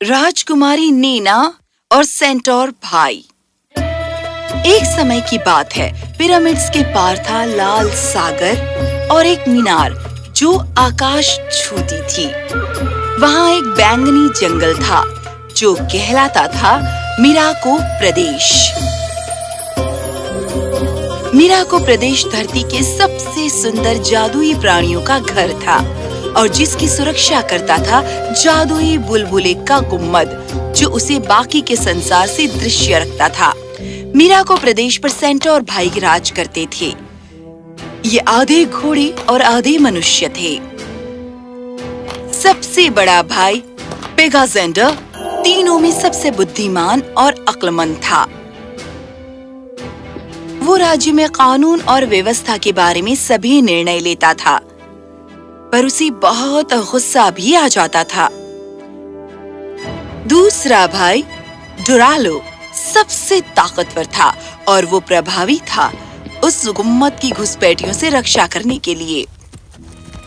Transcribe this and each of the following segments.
राजकुमारी नैना और सेंटोर भाई। एक समय की बात है, पिरामिड्स के पार था लाल सागर और एक मीनार जो आकाश छूती थी। वहाँ एक बैंगनी जंगल था जो कहलाता था मिराको प्रदेश। मिराको प्रदेश धरती के सबसे सुंदर जादुई प्राणियों का घर था और जिसकी सुरक्षा करता था जादुई बुलबुले का गुम्बद जो उसे बाकी के संसार से दृश्य रखता था। मिराको प्रदेश पर सेंटोर भाई राज करते थे। ये आधे घोड़े और आधे मनुष्य थे। सबसे बड़ा भाई पेगाजेंडर तीनों में सबसे बुद्धिमान और अक्लमंद था। वो राज्य में कानून और व्यवस्था के बारे में सभी निर्णय लेता था, पर उसे बहुत गुस्सा भी आ जाता था। दूसरा भाई डुरालो सबसे ताकतवर था और वो प्रभावी था उस गुम्बद की घुसपैठियों से रक्षा करने के लिए।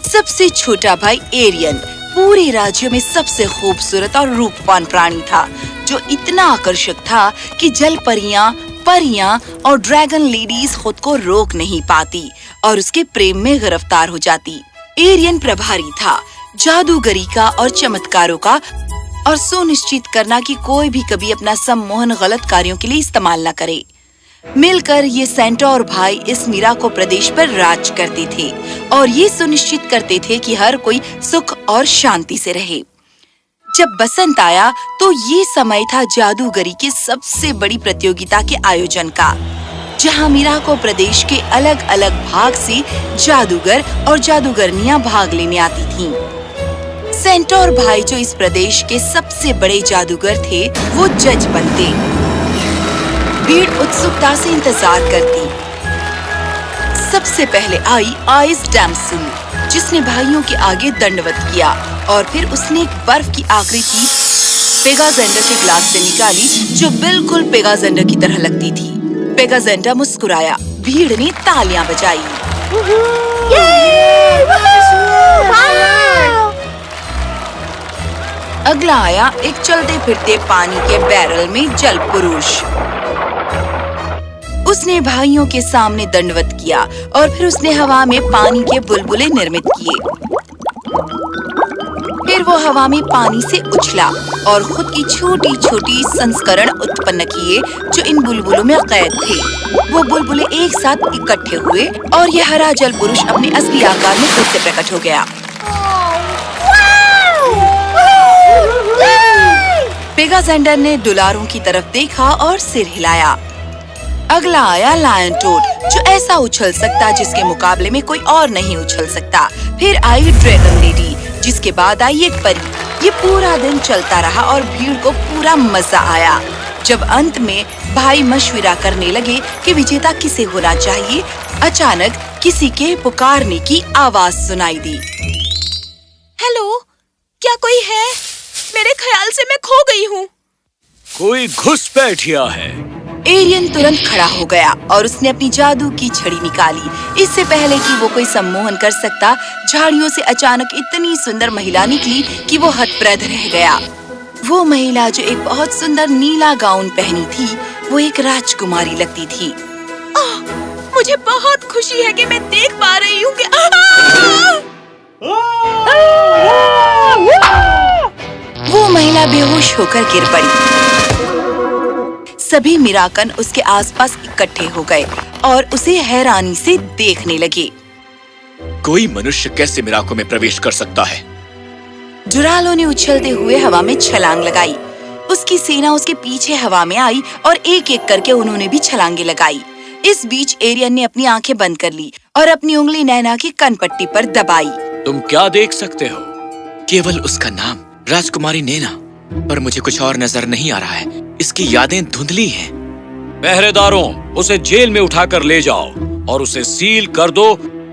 सबसे छोटा भाई एरियन पूरे राज्य में सबसे खूबसूरत और रूपवान प्राणी था जो इतना आकर्षक था कि जल परियां और ड्रैगन लेडीज खुद को रोक नहीं पाती और उसके प्रेम में गिरफ्तार हो जाती। एरियन प्रभारी था जादूगरी का और चमत्कारों का और सुनिश्चित करना कि कोई भी कभी अपना सम्मोहन गलत कार्यों के लिए इस्तेमाल न करे। मिलकर ये सेंटोर भाई इस मिराको प्रदेश पर राज करते थे और ये सुनिश्चित करते थे कि हर कोई सुख और शांति से रहे। जब बसंत आया तो ये समय था जादूगरी की सबसे बड़ी प्रतियोगिता के आयोजन का, जहाँ मिराको प्रदेश के अलग अलग भाग से जादूगर और जादूगरनियां भाग लेने आती थीं। सेंटोर भाई जो इस प्रदेश के सबसे बड़े जादूगर थे, वो जज बनते। भीड़ उत्सुकता से इंतजार करती। सबसे पहले आई आइस डैम्सल, जिसने भाइयों के आगे दंडवत किया और फिर उसने एक बर्फ की आकृति पेगाजेंडर के ग्लास से निकाली जो बिल्कुल पेगाजेंडर की तरह लगती थी। पेगाजेंडर मुस्कुराया, भीड़ ने तालियां बजाई। अगला आया एक चलते फिरते पानी के बैरल में जल पुरुष। उसने भाइयों के सामने दंडवत किया और फिर उसने हवा में पानी के बुलबुले निर्मित किए। फिर वो हवा में पानी से उछला और खुद की छोटी छोटी संस्करण उत्पन्न किए जो इन बुलबुलों में कैद थे। वो बुलबुले एक साथ इकट्ठे हुए और ये हरा जल पुरुष अपने असली आकार में खुद से प्रकट हो गया। पेगाजेंडर ने डुलारों की तरफ देखा और सिर हिलाया। अगला आया लायन टोड, जो ऐसा उछल सकता जिसके मुकाबले में कोई और नहीं उछल सकता। फिर आई ड्रैगन लेडी, जिसके बाद आई एक परी। ये पूरा दिन चलता रहा और भीड़ को पूरा मजा आया। जब अंत में भाई मशविरा करने लगे कि विजेता किसे होना चाहिए, अचानक किसी के पुकारने की आवाज सुनाई दी। हेलो, क्या कोई है? मेरे ख्याल से मैं खो गई हूँ। कोई घुसपैठिया है। एरियन तुरंत खड़ा हो गया और उसने अपनी जादू की छड़ी निकाली। इससे पहले कि वो कोई सम्मोहन कर सकता, झाड़ियों से अचानक इतनी सुंदर महिला निकली कि वो हतप्रभ रह गया। वो महिला जो एक बहुत सुंदर नीला गाउन पहनी थी, वो एक राजकुमारी लगती थी। मुझे बहुत खुशी है कि मैं देख पा रही हूँ कि वो महिला बेहोश होकर गिर पड़ी। सभी मिराकन उसके आसपास इकट्ठे हो गए और उसे हैरानी से देखने लगे। कोई मनुष्य कैसे मिराको में प्रवेश कर सकता है? डुरालो ने उछलते हुए हवा में छलांग लगाई। उसकी सेना उसके पीछे हवा में आई और एक एक करके उन्होंने भी छलांगे लगाई। इस बीच एरियन ने अपनी आंखें बंद कर ली और अपनी उंगली नैना की कनपट्टी पर दबाई। तुम क्या देख सकते हो? केवल उसका नाम राजकुमारी नैना, पर मुझे कुछ और नजर नहीं आ रहा है। इसकी यादें धुंधली हैं। पहरेदारों, उसे जेल में उठाकर ले जाओ और उसे सील कर दो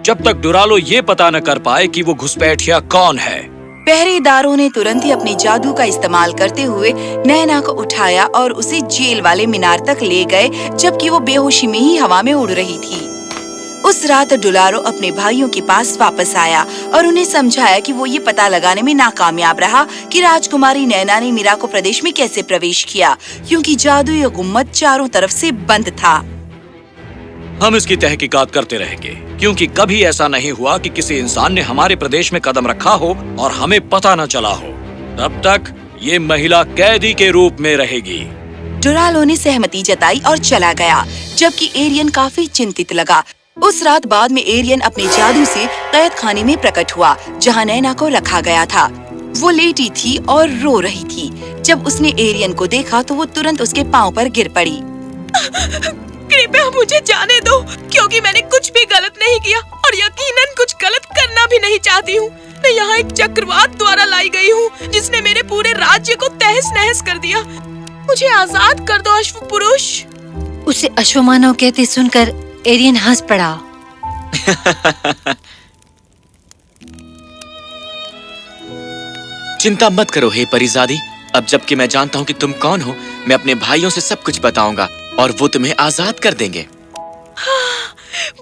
जब तक डुरालो ये पता न कर पाए कि वो घुसपैठिया कौन है। पहरेदारों ने तुरंत ही अपने जादू का इस्तेमाल करते हुए नैना को उठाया और उसे जेल वाले मीनार तक ले गए, जबकि वो बेहोशी में ही हवा में उड़ रही थी। उस रात डुलारो अपने भाइयों के पास वापस आया और उन्हें समझाया कि वो ये पता लगाने में नाकामयाब रहा कि राजकुमारी नैना ने मीरा को प्रदेश में कैसे प्रवेश किया, क्योंकि जादुई गुम्मद चारों तरफ से बंद था। हम इसकी तहकीकात करते रहेंगे, क्योंकि कभी ऐसा नहीं हुआ कि किसी इंसान ने हमारे प्रदेश में कदम रखा हो और हमें पता न चला हो। तब तक ये महिला कैदी के रूप में रहेगी। डुरालो ने सहमति जताई और चला गया, जबकि एरियन काफी चिंतित लगा। उस रात बाद में एरियन अपने जादू से कैद खाने में प्रकट हुआ, जहाँ नैना को रखा गया था। वो लेटी थी और रो रही थी। जब उसने एरियन को देखा तो वो तुरंत उसके पाँव पर गिर पड़ी। कृपया मुझे जाने दो, क्योंकि मैंने कुछ भी गलत नहीं किया और यकीनन कुछ गलत करना भी नहीं चाहती हूँ। मैं यहाँ एक चक्रवात द्वारा लाई गई हूँ, जिसने मेरे पूरे राज्य को तहस नहस कर दिया। मुझे आजाद कर दो अश्व पुरुष। उसे अश्वमानव कहते सुनकर एरियन हंस पड़ा। चिंता मत करो हे परिजादी, अब जबकि मैं जानता हूँ कि तुम कौन हो, मैं अपने भाइयों से सब कुछ बताऊंगा और वो तुम्हें आजाद कर देंगे।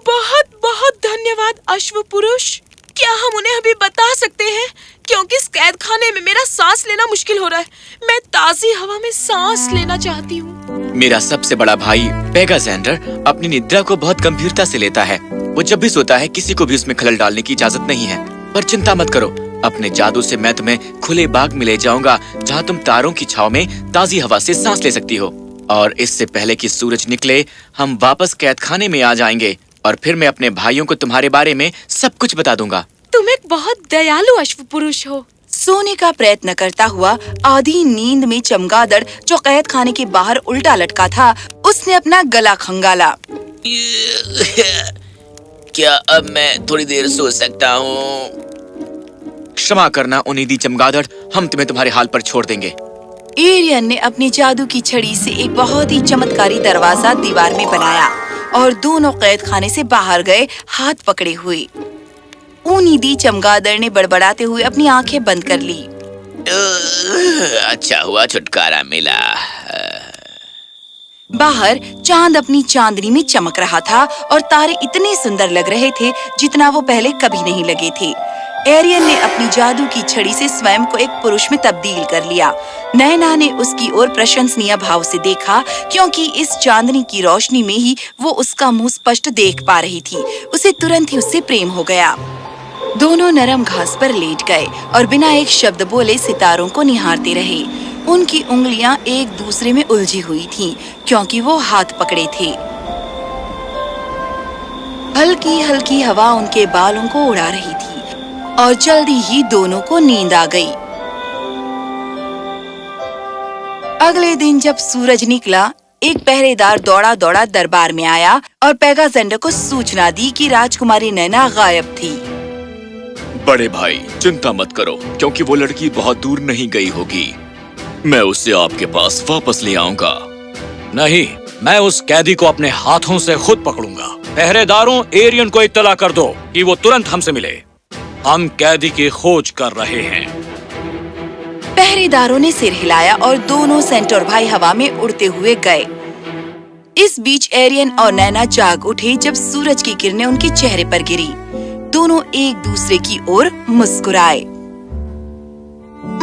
बहुत बहुत धन्यवाद अश्व पुरुष। क्या हम उन्हें अभी बता सकते हैं, क्योंकि इस कैद खाने में मेरा सांस लेना मुश्किल हो रहा है। मैं ताजी हवा में सांस लेना चाहती हूँ। मेरा सबसे बड़ा भाई पेगाजेंडर अपनी निद्रा को बहुत गंभीरता से लेता है। वो जब भी सोता है किसी को भी उसमें खलल डालने की इजाजत नहीं है। पर चिंता मत करो, अपने जादू से मैं तुम्हें खुले बाग में ले जाऊंगा, जहाँ तुम तारों की छाव में ताजी हवा से सांस ले सकती हो। और इससे पहले कि सूरज निकले हम वापस कैद खाने में आ जाएंगे और फिर मैं अपने भाइयों को तुम्हारे बारे में सब कुछ बता दूंगा। तुम एक बहुत दयालु अश्व पुरुष हो। सोने का प्रयत्न करता हुआ आधी नींद में चमगादड़, जो कैद खाने के बाहर उल्टा लटका था, उसने अपना गला खंगाला। क्या अब मैं थोड़ी देर सो सकता हूँ? क्षमा करना उनीदी चमगादड़, हम तुम्हें तुम्हारे हाल पर छोड़ देंगे। एरियन ने अपनी जादू की छड़ी से एक बहुत ही चमत्कारी दरवाजा दीवार में बनाया और दोनों कैद खाने से बाहर गए, हाथ पकड़े हुए। उनीदी चमगादड़ ने बड़बड़ाते हुए अपनी आंखें बंद कर ली। अच्छा हुआ छुटकारा मिला। बाहर चांद अपनी चांदनी में चमक रहा था और तारे इतने सुंदर लग रहे थे जितना वो पहले कभी नहीं लगे थे। एरियन ने अपनी जादू की छड़ी से स्वयं को एक पुरुष में तब्दील कर लिया। नैना ने उसकी ओर प्रशंसनीय भाव से देखा, क्योंकि इस चांदनी की रोशनी में ही वो उसका मुंह स्पष्ट देख पा रही थी। उसे तुरंत ही उससे प्रेम हो गया। दोनों नरम घास पर लेट गए और बिना एक शब्द बोले सितारों को निहारते रहे। उनकी उंगलियां एक दूसरे में उलझी हुई थीं, क्योंकि वो हाथ पकड़े थे। हल्की हल्की हवा उनके बालों को उड़ा रही थी और जल्दी ही दोनों को नींद आ गई। अगले दिन जब सूरज निकला, एक पहरेदार दौड़ा दौड़ा दरबार में आया और पेगाजेंडर को सूचना दी कि राजकुमारी नैना गायब थी। बड़े भाई चिंता मत करो, क्योंकि वो लड़की बहुत दूर नहीं गई होगी। मैं उसे आपके पास वापस ले आऊंगा। नहीं, मैं उस कैदी को अपने हाथों से खुद पकड़ूंगा। पहरेदारों, एरियन को इत्तला कर दो कि वो तुरंत हमसे मिले। हम कैदी की खोज कर रहे हैं। पहरेदारों ने सिर हिलाया और दोनों सेंटोर भाई हवा में उड़ते हुए गए। इस बीच एरियन और नैना जाग उठे जब सूरज की किरणें उनके चेहरे पर गिरी। दोनों एक दूसरे की ओर मुस्कुराए।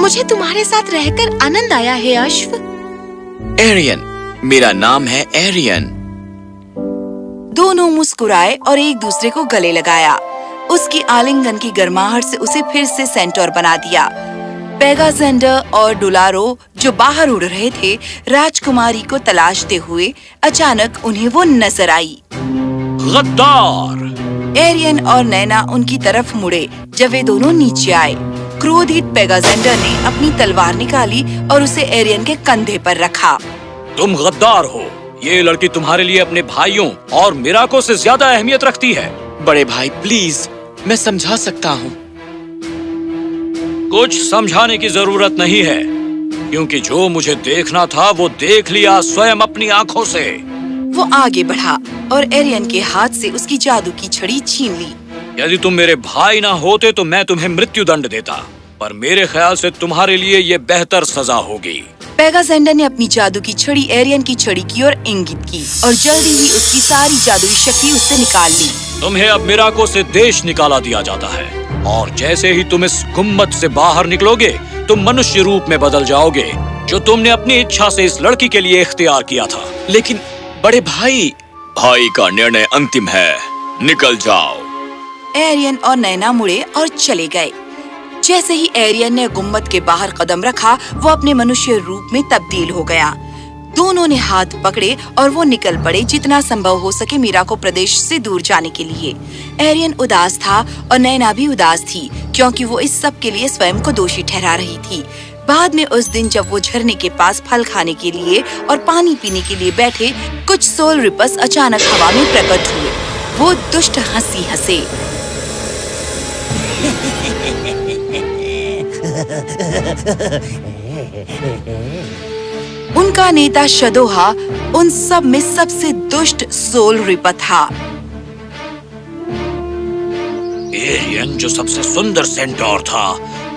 मुझे तुम्हारे साथ रहकर आनंद आया है अश्व। एरियन, मेरा नाम है एरियन। दोनों मुस्कुराए और एक दूसरे को गले लगाया। उसकी आलिंगन की गर्माहट से उसे फिर से सेंटोर बना दिया। पेगाजेंडर और डुलारो, जो बाहर उड़ रहे थे, राजकुमारी को तलाशते हुए अचानक उन्हें वो नजर आई। गद्दार! एरियन और नैना उनकी तरफ मुड़े जब वे दोनों नीचे आए। क्रोधित पेगाजेंडर ने अपनी तलवार निकाली और उसे एरियन के कंधे पर रखा। तुम गद्दार हो। ये लड़की तुम्हारे लिए अपने भाइयों और मिराको से ज्यादा अहमियत रखती है। बड़े भाई प्लीज, मैं समझा सकता हूँ। कुछ समझाने की जरूरत नहीं है, क्योंकि जो मुझे देखना था वो देख लिया स्वयं अपनी आंखों से। वो आगे बढ़ा और एरियन के हाथ से उसकी जादू की छड़ी छीन ली। यदि तुम मेरे भाई ना होते तो मैं तुम्हें मृत्यु दंड देता, पर मेरे ख्याल से तुम्हारे लिए ये बेहतर सजा होगी। पेगाजेंडर ने अपनी जादू की छड़ी एरियन की छड़ी की ओर इंगित की और जल्दी ही उसकी सारी जादुई शक्ति उससे निकाल ली। तुम्हें अब मिराको से देश निकाला दिया जाता है और जैसे ही तुम इस गुम्मत से बाहर निकलोगे तुम मनुष्य रूप में बदल जाओगे, जो तुमने अपनी इच्छा से इस लड़की के लिए इख्तियार किया था। लेकिन बड़े भाई का निर्णय अंतिम है, निकल जाओ। एरियन और नैना मुड़े और चले गए। जैसे ही एरियन ने गुम्मत के बाहर कदम रखा, वो अपने मनुष्य रूप में तब्दील हो गया। दोनों ने हाथ पकड़े और वो निकल पड़े जितना संभव हो सके मिराको प्रदेश से दूर जाने के लिए। एरियन उदास था और नैना भी उदास थी, क्योंकि वो इस सब के लिए स्वयं को दोषी ठहरा रही थी। बाद में उस दिन जब वो झरने के पास फल खाने के लिए और पानी पीने के लिए बैठे, कुछ सोल रिपस अचानक हवा में प्रकट हुए। वो दुष्ट हंसी हंसे। उनका नेता शदोहा उन सब में सबसे दुष्ट सोल रिपर था। एरियन जो सबसे सुंदर सेंटोर था,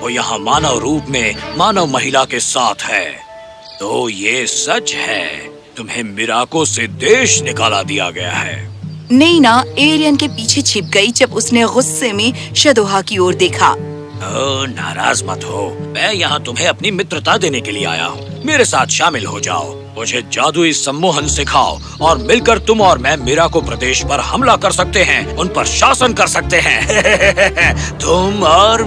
वो यहाँ मानव रूप में मानव महिला के साथ है। तो ये सच है, तुम्हें मिराको से देश निकाला दिया गया है। नैना एरियन के पीछे छिप गई जब उसने गुस्से में शदोहा की ओर देखा। नाराज मत हो, मैं यहाँ तुम्हें अपनी मित्रता देने के लिए आया हूँ। मेरे साथ शामिल हो जाओ, मुझे जादुई सम्मोहन सिखाओ और मिलकर तुम और मैं मिराको प्रदेश पर हमला कर सकते हैं, उन पर शासन कर सकते हैं। तुम और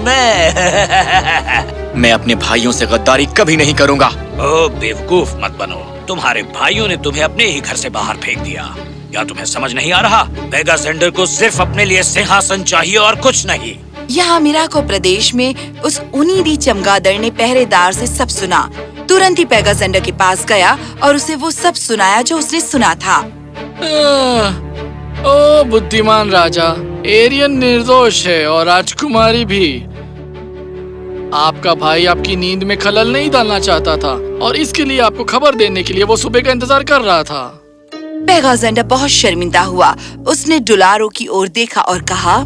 मैं अपने भाइयों से गद्दारी कभी नहीं करूँगा। ओ बेवकूफ मत बनो, तुम्हारे भाइयों ने तुम्हें अपने ही घर से बाहर फेंक दिया। क्या तुम्हें समझ नहीं आ रहा? पेगाजेंडर को सिर्फ अपने लिए सिंहासन चाहिए और कुछ नहीं। यहाँ मिराको प्रदेश में उस उनीदी चमगादड़ ने पहरेदार से सब सुना। तुरंत ही पेगाजेंडर के पास गया और उसे वो सब सुनाया जो उसने सुना था। ओ बुद्धिमान राजा, एरियन निर्दोष है और राजकुमारी भी। आपका भाई आपकी नींद में खलल नहीं डालना चाहता था और इसके लिए आपको खबर देने के लिए वो सुबह का इंतजार कर रहा था। पेगाजेंडर बहुत शर्मिंदा हुआ। उसने डुलारो की ओर देखा और कहा,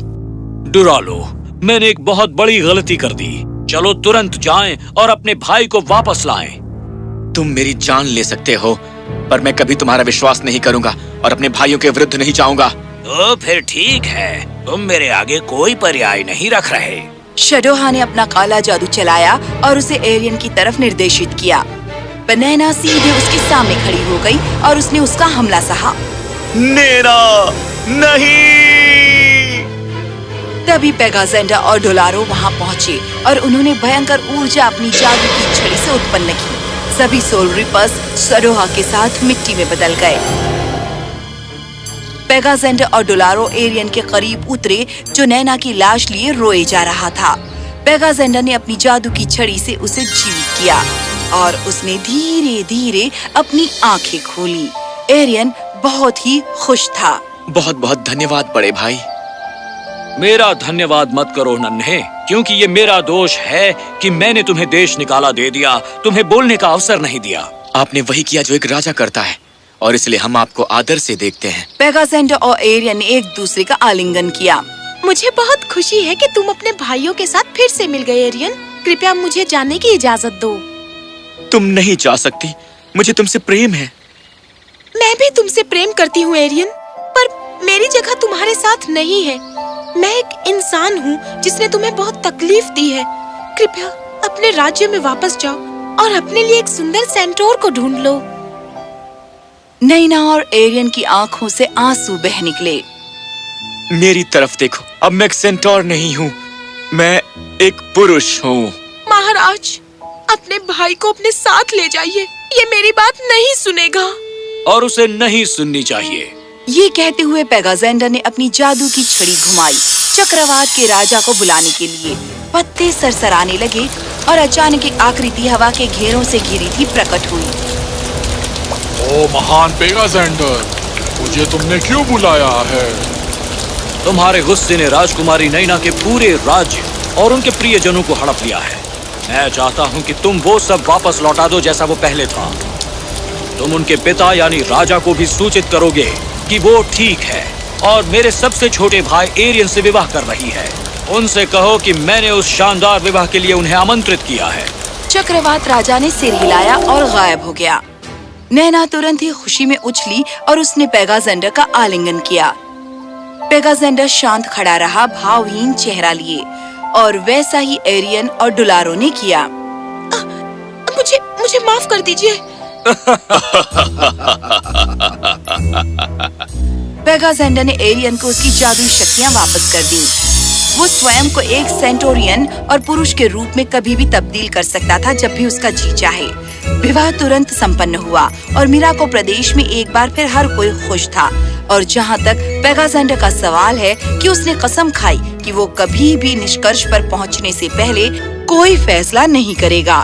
डुरालो, मैंने एक बहुत बड़ी गलती कर दी। चलो तुरंत जाएं और अपने भाई को वापस लाएं। तुम मेरी जान ले सकते हो, पर मैं कभी तुम्हारा विश्वास नहीं करूंगा और अपने भाइयों के विरुद्ध नहीं जाऊंगा। तो फिर ठीक है, तुम मेरे आगे कोई पर्याय नहीं रख रहे। शदोहा ने अपना काला जादू चलाया और उसे एरियन की तरफ निर्देशित किया। नैना सीधे उसके सामने खड़ी हो गई और उसने उसका हमला सहा। नैना, नहीं! तभी पेगाजेंडर और डोलारो वहाँ पहुँचे और उन्होंने भयंकर ऊर्जा अपनी जादू की छड़ी से उत्पन्न की। सभी सोल रिपर्स शदोहा के साथ मिट्टी में बदल गए। पेगाजेंडर और डोलारो एरियन के करीब उतरे, जो नैना की लाश लिए रोए जा रहा था। पेगाजेंडर ने अपनी जादू की छड़ी से उसे जीवित किया और उसने धीरे धीरे अपनी आंखें खोली। एरियन बहुत ही खुश था। बहुत बहुत धन्यवाद बड़े भाई। मेरा धन्यवाद मत करो नन्हे, क्योंकि ये मेरा दोष है कि मैंने तुम्हें देश निकाला दे दिया, तुम्हें बोलने का अवसर नहीं दिया। आपने वही किया जो एक राजा करता है और इसलिए हम आपको आदर से देखते हैं। पेगाजेंडर और एरियन ने एक दूसरे का आलिंगन किया। मुझे बहुत खुशी है कि तुम अपने भाइयों के साथ फिर से मिल गए एरियन। कृपया मुझे जाने की इजाजत दो। तुम नहीं जा सकती, मुझे तुमसे प्रेम है। मैं भी तुमसे प्रेम करती हूँ एरियन, पर मेरी जगह तुम्हारे साथ नहीं है। मैं एक इंसान हूँ जिसने तुम्हें बहुत तकलीफ दी है। कृपया अपने राज्य में वापस जाओ और अपने लिए एक सुंदर सेंटोर को ढूंढ लो। नैना और एरियन की आंखों से आंसू बह निकले। मेरी तरफ देखो, अब मैं एक सेंटोर नहीं हूँ, मैं एक पुरुष हूँ। महाराज, अपने भाई को अपने साथ ले जाइए, ये मेरी बात नहीं सुनेगा। और उसे नहीं सुननी चाहिए। ये कहते हुए पेगाजेंडर ने अपनी जादू की छड़ी घुमाई चक्रवात के राजा को बुलाने के लिए। पत्ते सरसराने लगे और अचानक एक आकृति हवा के घेरों से घिरी थी प्रकट हुई। ओ महान पेगाजेंडर, मुझे तुमने क्यों बुलाया है? तुम्हारे गुस्से ने राजकुमारी नैना के पूरे राज्य और उनके प्रियजनों को हड़प लिया है। मैं चाहता हूँ कि तुम वो सब वापस लौटा दो जैसा वो पहले था। तुम उनके पिता यानी राजा को भी सूचित करोगे कि वो ठीक है और मेरे सबसे छोटे भाई एरियन से विवाह कर रही है। उनसे कहो कि मैंने उस शानदार विवाह के लिए उन्हें आमंत्रित किया है। चक्रवात राजा ने सिर हिलाया और गायब हो गया। नैना तुरंत ही खुशी में उछली और उसने पेगाजेंडर का आलिंगन किया। पेगाजेंडर शांत खड़ा रहा, भावहीन चेहरा लिए, और वैसा ही एरियन और डुलारो ने किया। मुझे माफ कर दीजिए। पेगाजेंडर ने एरियन को उसकी जादुई शक्तियां वापस कर दी। वो स्वयं को एक सेंटोरियन और पुरुष के रूप में कभी भी तब्दील कर सकता था जब भी उसका जी चाहे। विवाह तुरंत संपन्न हुआ और मीरा को प्रदेश में एक बार फिर हर कोई खुश था। और जहाँ तक पेगाजेंडर का सवाल है कि उसने कसम खाई कि वो कभी भी निष्कर्ष पर पहुँचने से पहले कोई फैसला नहीं करेगा।